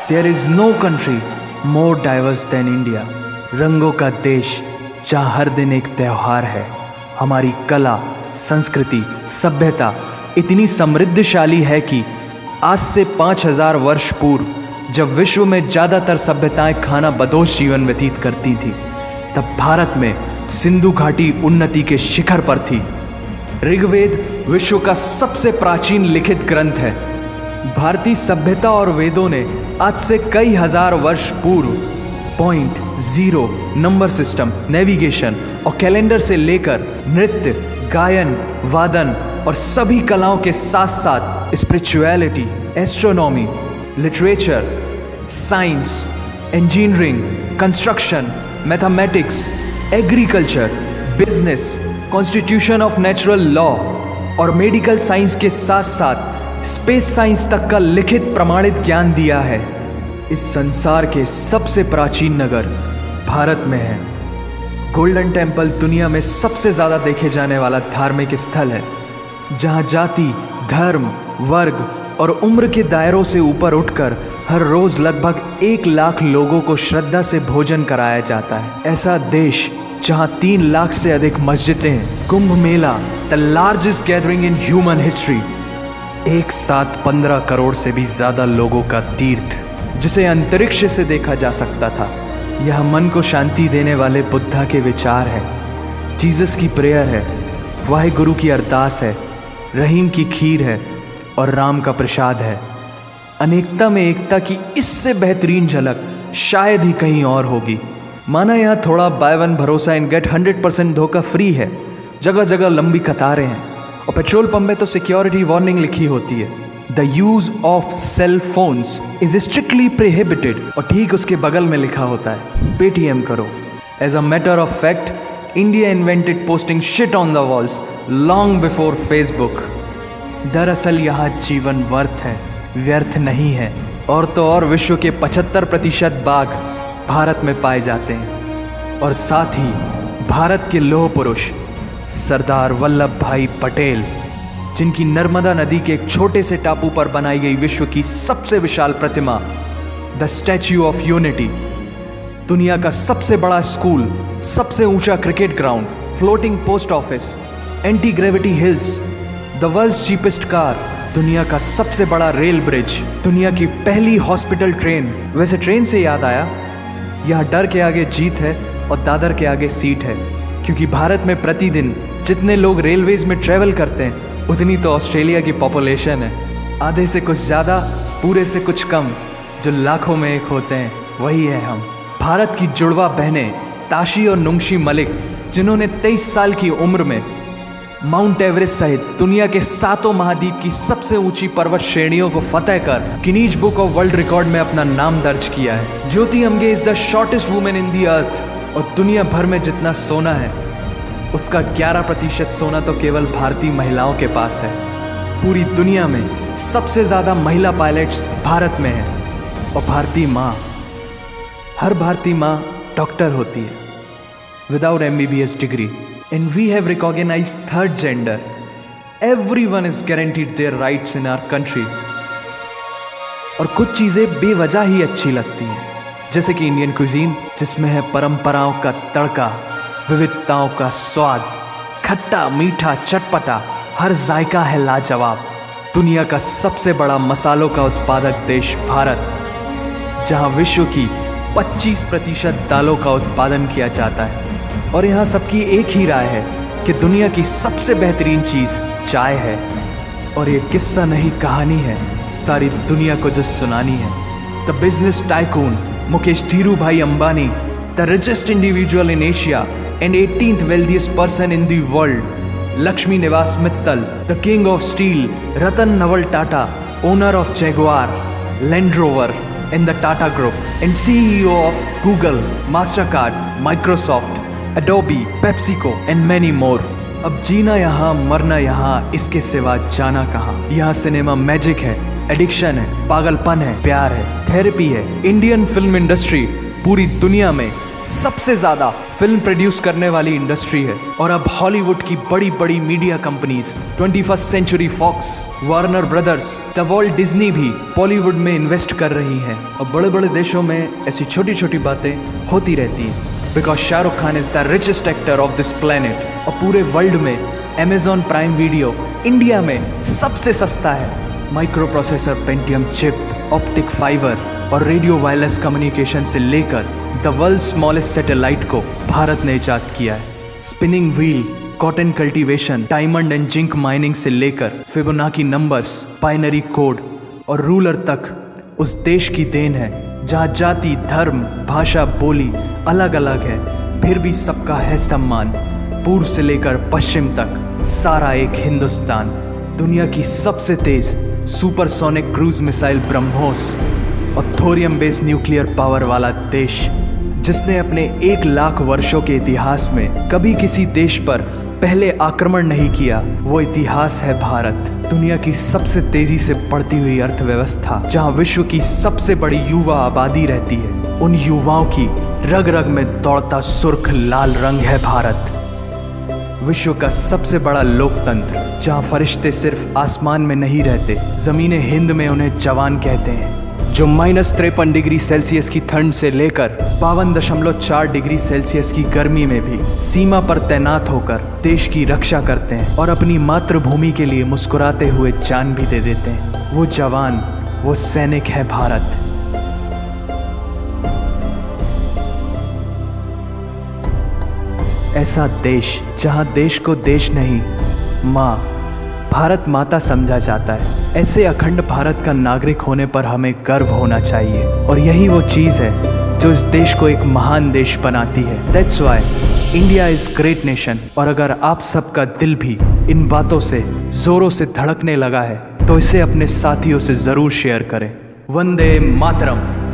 There is no country more diverse than India. रंगों का देश जहाँ हर दिन एक त्यौहार है। हमारी कला, संस्कृति, सभ्यता इतनी समृद्धशाली है कि आज से 5000 वर्ष पूर्व जब विश्व में ज़्यादातर सभ्यताएं खाना बदोश जीवन व्यतीत करती थी, तब भारत में सिंधु घाटी उन्नति के शिखर पर थी। ऋग्वेद विश्व का सबसे प्राचीन लिखित ग्रंथ है। भारतीय सभ्यता और वेदों ने आज से कई हजार वर्ष पूर्व point, zero, number system, navigation और कैलेंडर से लेकर नृत्य, गायन, वादन और सभी कलाओं के साथ साथ spirituality, astronomy, literature, science, engineering, construction, mathematics, agriculture, business, constitution of natural law और मेडिकल साइंस के साथ साथ स्पेस साइंस तक का लिखित प्रमाणित ज्ञान दिया है। इस संसार के सबसे प्राचीन नगर भारत में है। गोल्डन टेम्पल दुनिया में सबसे ज़्यादा देखे जाने वाला धार्मिक स्थल है, जहाँ जाति, धर्म, वर्ग और उम्र के दायरों से ऊपर उठकर हर रोज़ लगभग 1 लाख लोगों को श्रद्धा से भोजन कराया जाता है। ऐसा देश जहाँ 3 लाख से अधिक मस्जिदें हैं। Kumbh Mela, the largest gathering in human history, एक साथ 15 करोड़ से भी ज़्यादा लोगों का तीर्थ, जिसे अंतरिक्ष से देखा जा सकता था। यह मन को शांति देने वाले बुद्धा के विचार है, जीसस की प्रेयर है, वाहिगुरु की अरदास है, रहीम की खीर है और राम का प्रसाद है। अनेकता में एकता की इससे बेहतरीन झलक शायद ही कहीं और होगी। माना यहाँ थोड़ा बाय वन भरोसा एंड गेट 100% धोखा फ्री है। जगह जगह लंबी कतारें हैं और पेट्रोल पंप में तो सिक्योरिटी वार्निंग लिखी होती है, the use of cell phones is strictly prohibited, और ठीक उसके बगल में लिखा होता है पेटीएम करो। As a matter of fact, India invented posting shit on the walls long before Facebook. दरअसल यहाँ जीवन वर्थ है, व्यर्थ नहीं है। और तो और विश्व के 75% बाघ भारत में पाए जाते हैं। और साथ ही भारत के लौह पुरुष सरदार वल्लभ भाई पटेल, जिनकी नर्मदा नदी के एक छोटे से टापू पर बनाई गई विश्व की सबसे विशाल प्रतिमा द स्टैच्यू ऑफ यूनिटी, दुनिया का सबसे बड़ा स्कूल, सबसे ऊंचा cricket ground, floating post office, anti gravity hills, the world's cheapest car, दुनिया का सबसे बड़ा रेल ब्रिज, दुनिया की पहली हॉस्पिटल ट्रेन। वैसे ट्रेन से याद आया, यहाँ डर के आगे जीत है और दादर के आगे सीट है, क्योंकि भारत में प्रतिदिन जितने लोग रेलवेज में ट्रेवल करते हैं उतनी तो ऑस्ट्रेलिया की पॉपुलेशन है। आधे से कुछ ज़्यादा, पूरे से कुछ कम, जो लाखों में एक होते हैं वही है हम। भारत की जुड़वा बहनें ताशी और नुंगशी मलिक, जिन्होंने 23 साल की उम्र में माउंट एवरेस्ट सहित दुनिया के 7 महाद्वीप की सबसे ऊंची पर्वत श्रेणियों को फतेह कर Guinness book of world record में अपना नाम दर्ज किया है। Jyoti Amge is the shortest women in the earth, और दुनिया भर में जितना सोना है उसका 11% सोना तो केवल भारतीय महिलाओं के पास है। पूरी दुनिया में सबसे ज़्यादा महिला पायलट्स भारत में हैं। और भारतीय माँ, हर भारतीय माँ डॉक्टर होती है without MBBS degree. And we have recognized third gender. Everyone is guaranteed their rights in our country. और कुछ चीज़ें बेवजह ही अच्छी लगती हैं, जैसे कि इंडियन क्विजीन, जिसमें है परंपराओं का तड़का, विविधताओं का स्वाद, खट्टा, मीठा, चटपटा, हर जायका है लाजवाब। दुनिया का सबसे बड़ा मसालों का उत्पादक देश भारत, जहां विश्व की 25% दालों का उत्पादन किया जाता है। और यहाँ सबकी एक ही राय है कि दुनिया की सबसे बेहतरीन चीज़ चाय है। और ये किस्सा नहीं, कहानी है सारी दुनिया को जो सुनानी है। The business tycoon Mukesh Dhirubhai Ambani, the richest individual in Asia and 18th wealthiest person in the world, Lakshmi Niwas Mittal, the king of steel Ratan Naval Tata, owner of Jaguar, Land Rover and the Tata group and CEO of Google, Mastercard, Microsoft, Adobe, PepsiCo and many more. अब जीना यहाँ, मरना यहाँ, इसके सिवा जाना कहाँ। यहाँ सिनेमा मैजिक है, एडिक्शन है, पागलपन है, प्यार है, थेरेपी है। इंडियन फिल्म इंडस्ट्री पूरी दुनिया में सबसे ज्यादा फिल्म प्रोड्यूस करने वाली इंडस्ट्री है। और अब हॉलीवुड की बड़ी बड़ी media companies 21st century Fox, Warner Brothers, the world Disney भी बॉलीवुड में इन्वेस्ट कर रही हैं। और बड़े बड़े देशों में ऐसी छोटी छोटी बातें होती रहती हैं। Because Shahrukh Khan is the richest actor of this planet. और पूरे वर्ल्ड में Amazon प्राइम वीडियो इंडिया में सबसे सस्ता है। Micro processor Pentium chip, optic fibre और रेडियो वायरलेस कम्युनिकेशन से लेकर द वर्ल्ड स्मॉलेस्ट सैटेलाइट को भारत ने इजाद किया है। Spinning wheel, cotton cultivation, diamond and zinc mining से लेकर फिबोनाची नंबर्स, बाइनरी कोड और रूलर तक उस देश की देन है जहाँ जाति, धर्म, भाषा, बोली अलग अलग है, फिर भी सबका है सम्मान। पूर्व से लेकर पश्चिम तक सारा एक हिंदुस्तान। दुनिया की सबसे तेज सुपरसोनिक क्रूज मिसाइल ब्रह्मोस और थोरियम बेस्ड न्यूक्लियर पावर वाला देश, जिसने अपने 1 लाख वर्षों के इतिहास में कभी किसी देश पर पहले आक्रमण नहीं किया, वो इतिहास है भारत। दुनिया की सबसे तेजी से बढ़ती हुई अर्थव्यवस्था, जहां विश्व की सबसे बड़ी युवा आबादी रहती है, उन युवाओं की रग रग में दौड़ता सुर्ख लाल रंग है भारत। विश्व का सबसे बड़ा लोकतंत्र, जहां फरिश्ते सिर्फ आसमान में नहीं रहते, जमीने हिंद में उन्हें जवान कहते हैं, जो -53 डिग्री सेल्सियस की ठंड से लेकर 52.4 डिग्री सेल्सियस की गर्मी में भी सीमा पर तैनात होकर देश की रक्षा करते हैं और अपनी मातृभूमि के लिए मुस्कुराते हुए जान भी दे देते हैं। वो जवान, वो सैनिक है भारत। ऐसा देश जहां देश को देश नहीं, माँ, भारत माता समझा जाता है। ऐसे अखंड भारत का नागरिक होने पर हमें गर्व होना चाहिए। और यही वो चीज़ है जो इस देश को एक महान देश बनाती है। That's why India is great nation. और अगर आप सबका दिल भी इन बातों से जोरों से धड़कने लगा है, तो इसे अपने साथियों से ज़रूर शेयर करें। वंदे मातरम।